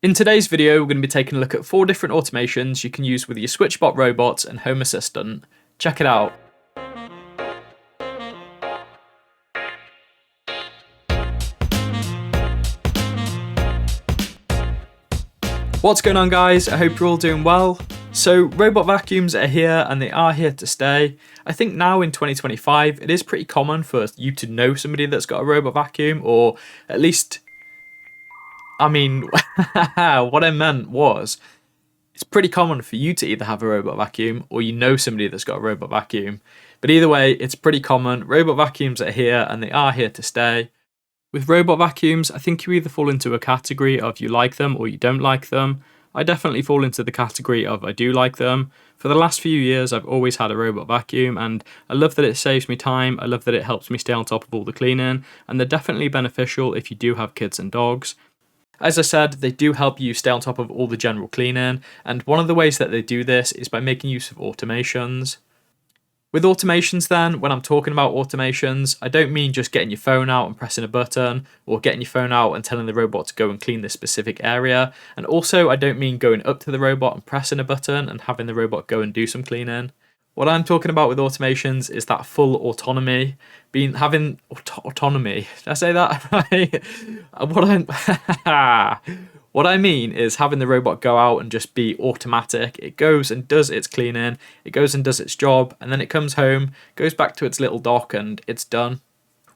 In today's video, we're going to be taking a look at 4 different automations you can use with your SwitchBot robots and Home Assistant. Check it out. What's going on, guys? I hope you're all doing well. So robot vacuums are here and they are here to stay. I think now in 2025 it is pretty common for you to know somebody that's got a robot vacuum, or at least, what I meant was it's pretty common for you to either have a robot vacuum or you know somebody that's got a robot vacuum. But either way, it's pretty common. Robot vacuums are here and they are here to stay. With robot vacuums, I think you either fall into a category of you like them or you don't like them. I definitely fall into the category of I do like them. For the last few years, I've always had a robot vacuum and I love that it saves me time. I love that it helps me stay on top of all the cleaning, and they're definitely beneficial if you do have kids and dogs. As I said, they do help you stay on top of all the general cleaning, and one of the ways that they do this is by making use of automations. With automations then, when I'm talking about automations, I don't mean just getting your phone out and pressing a button, or getting your phone out and telling the robot to go and clean this specific area. And also, I don't mean going up to the robot and pressing a button and having the robot go and do some cleaning. What I'm talking about with automations is that full autonomy, autonomy. Did I say that right? What I mean is having the robot go out and just be automatic. It goes and does its cleaning, it goes and does its job, and then it comes home, goes back to its little dock, and it's done.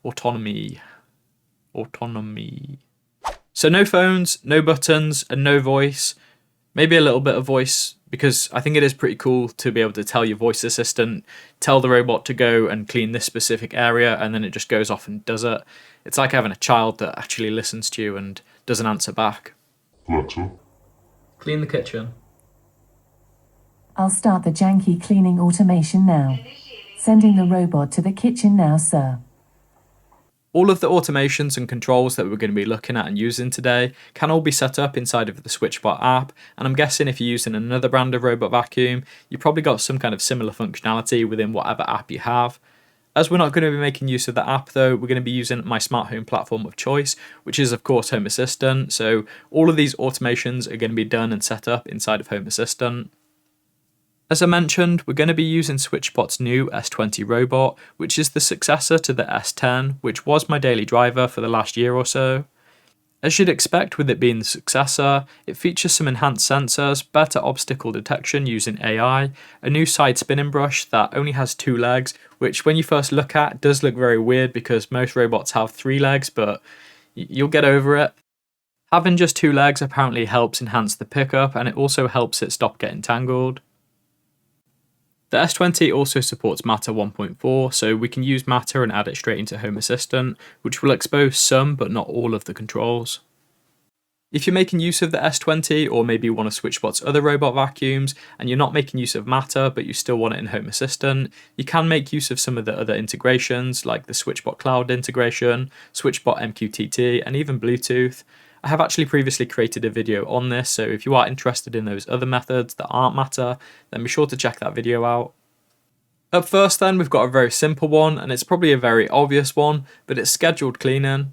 Autonomy. So no phones, no buttons, and no voice. Maybe a little bit of voice, because I think it is pretty cool to be able to tell your voice assistant, tell the robot to go and clean this specific area, and then it just goes off and does it. It's like having a child that actually listens to you and doesn't answer back. Alexa, clean the kitchen. I'll start the Janky cleaning automation now. Sending the robot to the kitchen now, sir. All of the automations and controls that we're going to be looking at and using today can all be set up inside of the SwitchBot app, and I'm guessing if you're using another brand of robot vacuum, you've probably got some kind of similar functionality within whatever app you have. As we're not going to be making use of the app though, we're going to be using my smart home platform of choice, which is of course Home Assistant, so all of these automations are going to be done and set up inside of Home Assistant. As I mentioned, we're going to be using SwitchBot's new S20 robot, which is the successor to the S10, which was my daily driver for the last year or so. As you'd expect with it being the successor, it features some enhanced sensors, better obstacle detection using AI, a new side spinning brush that only has 2 legs, which when you first look at does look very weird because most robots have 3 legs, but you'll get over it. Having just 2 legs apparently helps enhance the pickup, and it also helps it stop getting tangled. The S20 also supports Matter 1.4, so we can use Matter and add it straight into Home Assistant, which will expose some but not all of the controls. If you're making use of the S20 or maybe one of SwitchBot's other robot vacuums and you're not making use of Matter but you still want it in Home Assistant, you can make use of some of the other integrations like the SwitchBot Cloud integration, SwitchBot MQTT, and even Bluetooth. I have actually previously created a video on this, so if you are interested in those other methods that aren't Matter, then be sure to check that video out. Up first then, we've got a very simple one, and it's probably a very obvious one, but it's scheduled cleaning.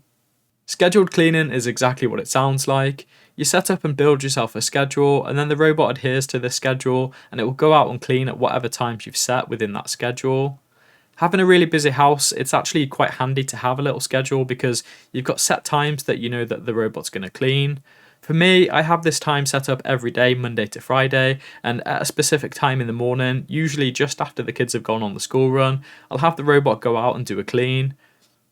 Scheduled cleaning is exactly what it sounds like. You set up and build yourself a schedule, and then the robot adheres to this schedule, and it will go out and clean at whatever times you've set within that schedule. Having a really busy house, it's actually quite handy to have a little schedule because you've got set times that you know that the robot's going to clean. For me, I have this time set up every day, Monday to Friday, and at a specific time in the morning, usually just after the kids have gone on the school run, I'll have the robot go out and do a clean.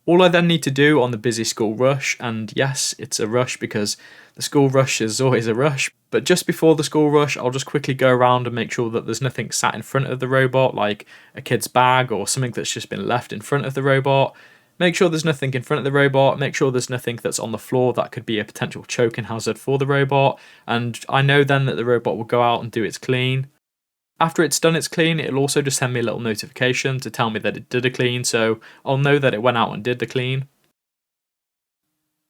All I then need to do on the busy school rush, and yes, it's a rush because the school rush is always a rush, but just before the school rush, I'll just quickly go around and make sure that there's nothing sat in front of the robot, like a kid's bag or something that's just been left in front of the robot. Make sure there's nothing in front of the robot, make sure there's nothing that's on the floor that could be a potential choking hazard for the robot, and I know then that the robot will go out and do its clean. After it's done its clean, it'll also just send me a little notification to tell me that it did a clean, so I'll know that it went out and did the clean.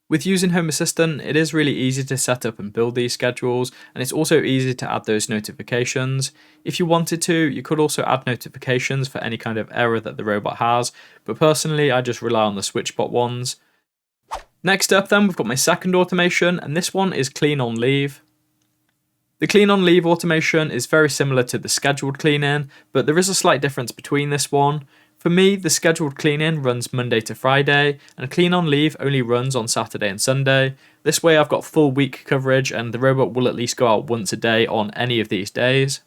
With using Home Assistant, it is really easy to set up and build these schedules, and it's also easy to add those notifications. If you wanted to, you could also add notifications for any kind of error that the robot has, but personally I just rely on the SwitchBot ones. Next up then, we've got my second automation, and this one is clean on leave. The clean on leave automation is very similar to the scheduled clean-in, but there is a slight difference between this one. For me, the scheduled clean-in runs Monday to Friday, and clean on leave only runs on Saturday and Sunday. This way I've got full week coverage, and the robot will at least go out once a day on any of these days.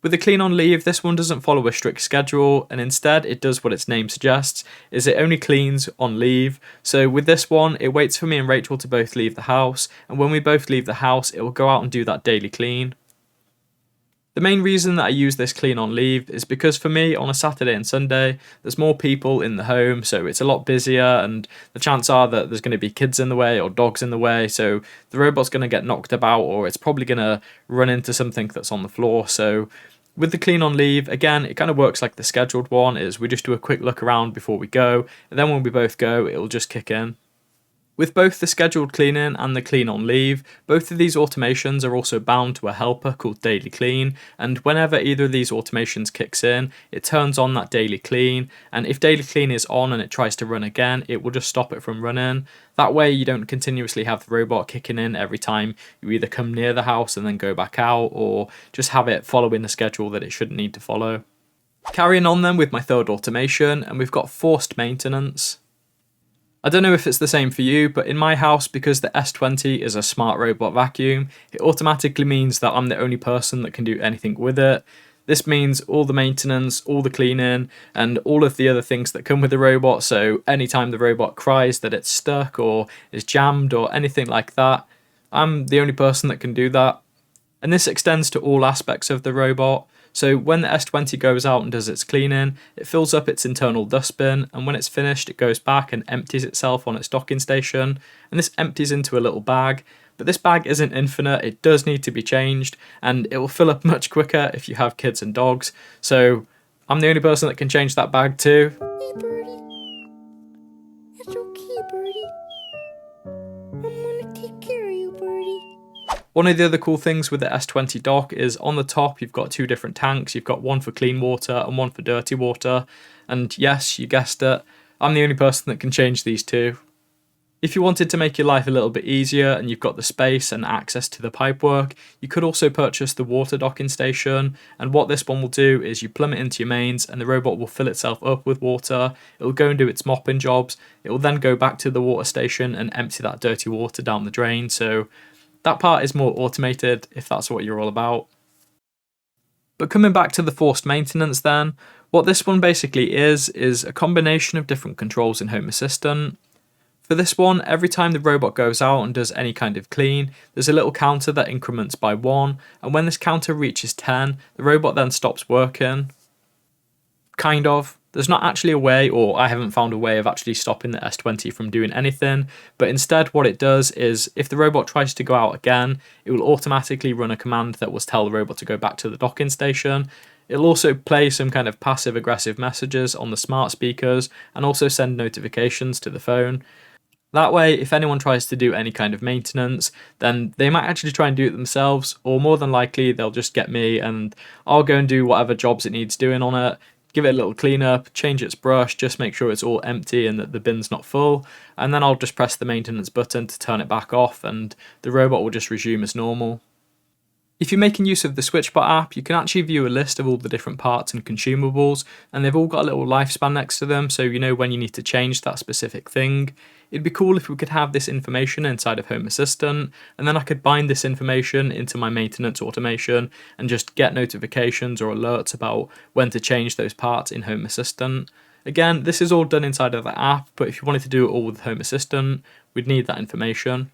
With the clean on leave, this one doesn't follow a strict schedule, and instead it does what its name suggests, is it only cleans on leave. So with this one, it waits for me and Rachel to both leave the house, and when we both leave the house, it will go out and do that daily clean. The main reason that I use this clean on leave is because for me, on a Saturday and Sunday, there's more people in the home, so it's a lot busier, and the chances are that there's going to be kids in the way or dogs in the way, so the robot's going to get knocked about, or it's probably going to run into something that's on the floor. So with the clean on leave, again, it kind of works like the scheduled one, is we just do a quick look around before we go, and then when we both go, it'll just kick in. With both the scheduled clean-in and the clean on leave, both of these automations are also bound to a helper called daily clean, and whenever either of these automations kicks in, it turns on that daily clean, and if daily clean is on and it tries to run again, it will just stop it from running. That way you don't continuously have the robot kicking in every time you either come near the house and then go back out, or just have it following the schedule that it shouldn't need to follow. Carrying on then with my third automation, and we've got forced maintenance. I don't know if it's the same for you, but in my house, because the S20 is a smart robot vacuum, it automatically means that I'm the only person that can do anything with it. This means all the maintenance, all the cleaning, and all of the other things that come with the robot, so anytime the robot cries that it's stuck or is jammed or anything like that, I'm the only person that can do that. And this extends to all aspects of the robot. So when the S20 goes out and does its cleaning, it fills up its internal dustbin, and when it's finished, it goes back and empties itself on its docking station, and this empties into a little bag. But this bag isn't infinite, it does need to be changed, and it will fill up much quicker if you have kids and dogs. So I'm the only person that can change that bag too. Hey birdie, it's okay birdie, I'm gonna take care of you birdie. One of the other cool things with the S20 dock is on the top you've got two different tanks. You've got one for clean water and one for dirty water. And yes, you guessed it, I'm the only person that can change these two. If you wanted to make your life a little bit easier and you've got the space and access to the pipework, you could also purchase the water docking station. And what this one will do is you plumb it into your mains and the robot will fill itself up with water. It will go and do its mopping jobs. It will then go back to the water station and empty that dirty water down the drain. So that part is more automated if that's what you're all about. But coming back to the forced maintenance then, what this one basically is a combination of different controls in Home Assistant. For this one, every time the robot goes out and does any kind of clean, there's a little counter that increments by 1, and when this counter reaches 10, the robot then stops working. Kind of. There's not actually a way, or I haven't found a way of actually stopping the S20 from doing anything, but instead what it does is, if the robot tries to go out again, it will automatically run a command that will tell the robot to go back to the docking station. It'll also play some kind of passive-aggressive messages on the smart speakers, and also send notifications to the phone. That way, if anyone tries to do any kind of maintenance, then they might actually try and do it themselves, or more than likely they'll just get me and I'll go and do whatever jobs it needs doing on it. Give it a little clean up, change its brush, just make sure it's all empty and that the bin's not full, and then I'll just press the maintenance button to turn it back off and the robot will just resume as normal. If you're making use of the SwitchBot app, you can actually view a list of all the different parts and consumables, and they've all got a little lifespan next to them, so you know when you need to change that specific thing. It'd be cool if we could have this information inside of Home Assistant, and then I could bind this information into my maintenance automation and just get notifications or alerts about when to change those parts in Home Assistant. Again, this is all done inside of the app, but if you wanted to do it all with Home Assistant, we'd need that information.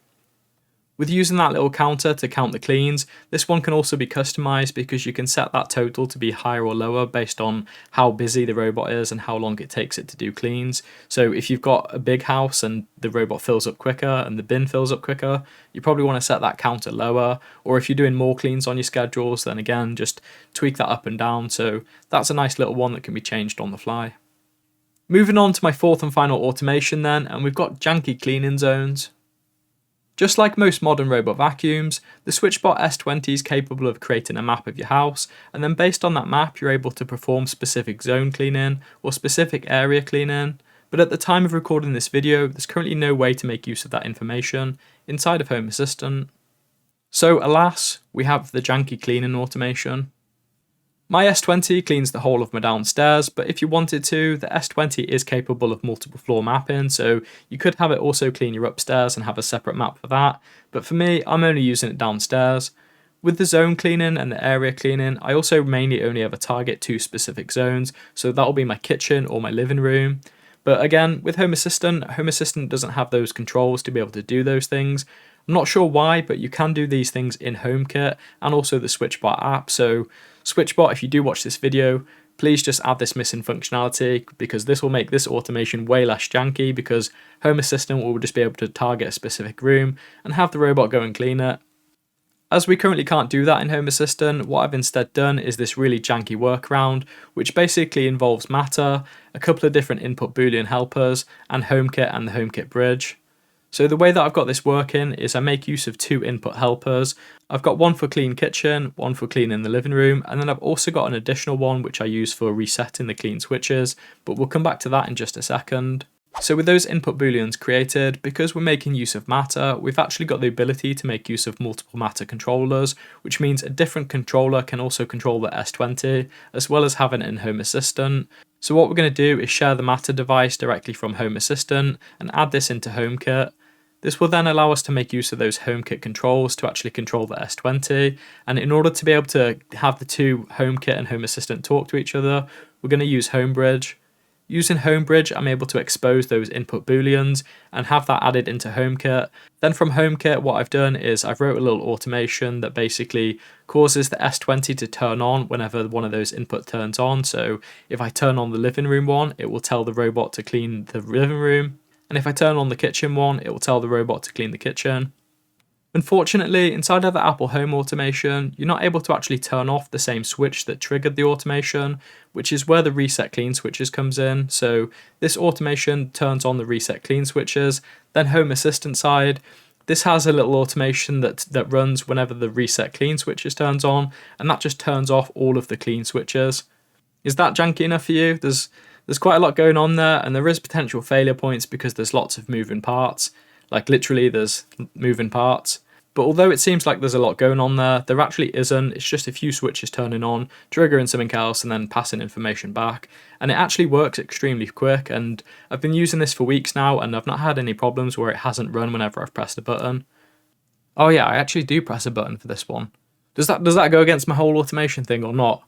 With using that little counter to count the cleans, this one can also be customized because you can set that total to be higher or lower based on how busy the robot is and how long it takes it to do cleans. So if you've got a big house and the robot fills up quicker and the bin fills up quicker, you probably want to set that counter lower. Or if you're doing more cleans on your schedules, then again, just tweak that up and down. So that's a nice little one that can be changed on the fly. Moving on to my fourth and final automation then, and we've got Janky cleaning zones. Just like most modern robot vacuums, the SwitchBot S20 is capable of creating a map of your house, and then based on that map you're able to perform specific zone cleaning or specific area cleaning. but at the time of recording this video, there's currently no way to make use of that information inside of Home Assistant. So alas, we have the janky cleaning automation. My S20 cleans the whole of my downstairs, but if you wanted to, the S20 is capable of multiple floor mapping, so you could have it also clean your upstairs and have a separate map for that, but for me, I'm only using it downstairs. With the zone cleaning and the area cleaning, I also mainly only ever target 2 specific zones, so that'll be my kitchen or my living room. But again, with Home Assistant doesn't have those controls to be able to do those things. I'm not sure why, but you can do these things in HomeKit and also the SwitchBot app. So SwitchBot, if you do watch this video, please just add this missing functionality, because this will make this automation way less janky, because Home Assistant will just be able to target a specific room and have the robot go and clean it. As we currently can't do that in Home Assistant, what I've instead done is this really janky workaround, which basically involves Matter, a couple of different input boolean helpers, and HomeKit and the HomeKit bridge. So the way that I've got this working is I make use of 2 input helpers. I've got one for clean kitchen, one for cleaning the living room, and then I've also got an additional one which I use for resetting the clean switches, but we'll come back to that in just a second. So with those input booleans created, because we're making use of Matter, we've actually got the ability to make use of multiple Matter controllers, which means a different controller can also control the S20, as well as having it in Home Assistant. So what we're going to do is share the Matter device directly from Home Assistant and add this into HomeKit. This will then allow us to make use of those HomeKit controls to actually control the S20, and in order to be able to have the 2 HomeKit and Home Assistant talk to each other, we're going to use HomeBridge. Using HomeBridge, I'm able to expose those input booleans and have that added into HomeKit. Then from HomeKit, what I've done is I've wrote a little automation that basically causes the S20 to turn on whenever one of those input turns on. So if I turn on the living room one, it will tell the robot to clean the living room. And if I turn on the kitchen one, it will tell the robot to clean the kitchen. Unfortunately, inside of the Apple Home automation, you're not able to actually turn off the same switch that triggered the automation, which is where the reset clean switches comes in. So this automation turns on the reset clean switches. Then Home Assistant side, this has a little automation that runs whenever the reset clean switches turns on, and that just turns off all of the clean switches. Is that janky enough for you? There's quite a lot going on there, and there is potential failure points because there's lots of moving parts. Like literally there's moving parts. But although it seems like there's a lot going on there actually isn't. It's just a few switches turning on, triggering something else, and then passing information back. And it actually works extremely quick, and I've been using this for weeks now, and I've not had any problems where it hasn't run whenever I've pressed a button. Oh yeah, I actually do press a button for this one. Does that go against my whole automation thing or not?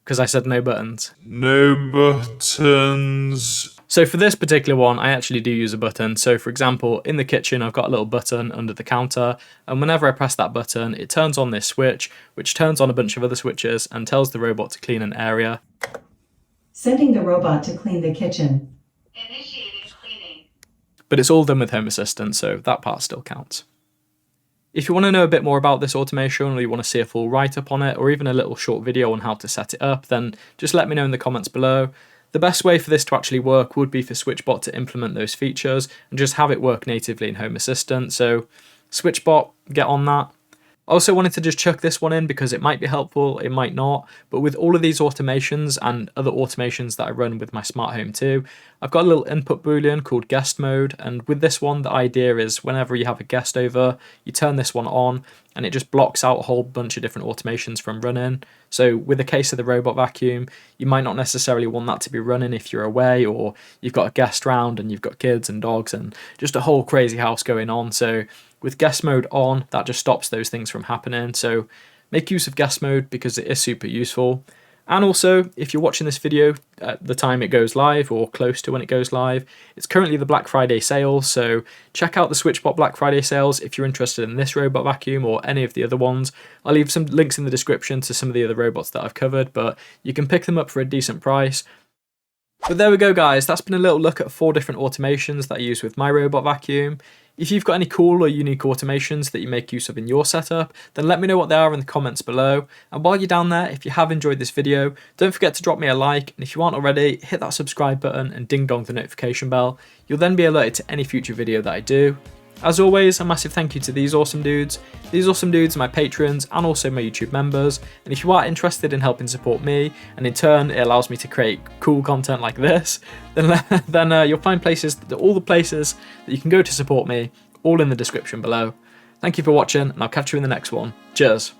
Because I said no buttons. No buttons. So for this particular one, I actually do use a button. So for example, in the kitchen, I've got a little button under the counter, and whenever I press that button, it turns on this switch, which turns on a bunch of other switches and tells the robot to clean an area. Sending the robot to clean the kitchen. Initiating cleaning. But it's all done with Home Assistant, so that part still counts. If you want to know a bit more about this automation, or you want to see a full write-up on it, or even a little short video on how to set it up, then just let me know in the comments below. The best way for this to actually work would be for SwitchBot to implement those features and just have it work natively in Home Assistant. So SwitchBot, get on that. I also wanted to just chuck this one in because it might be helpful, it might not, but with all of these automations and other automations that I run with my smart home too, I've got a little input boolean called guest mode, and with this one the idea is whenever you have a guest over, you turn this one on and it just blocks out a whole bunch of different automations from running. So with the case of the robot vacuum, you might not necessarily want that to be running if you're away, or you've got a guest round and you've got kids and dogs and just a whole crazy house going on. So with guest mode on, that just stops those things from happening. So make use of guest mode because it is super useful. And also, if you're watching this video at the time it goes live or close to when it goes live, it's currently the Black Friday sale. So check out the SwitchBot Black Friday sales if you're interested in this robot vacuum or any of the other ones. I'll leave some links in the description to some of the other robots that I've covered, but you can pick them up for a decent price. But there we go, guys. That's been a little look at 4 different automations that I use with my robot vacuum. If you've got any cool or unique automations that you make use of in your setup, then let me know what they are in the comments below. And while you're down there, if you have enjoyed this video, don't forget to drop me a like, and if you aren't already, hit that subscribe button and ding dong the notification bell. You'll then be alerted to any future video that I do. As always, a massive thank you to these awesome dudes. These awesome dudes are my patrons and also my YouTube members, and if you are interested in helping support me, and in turn it allows me to create cool content like this, then you'll find all the places that you can go to support me, all in the description below. Thank you for watching, and I'll catch you in the next one. Cheers.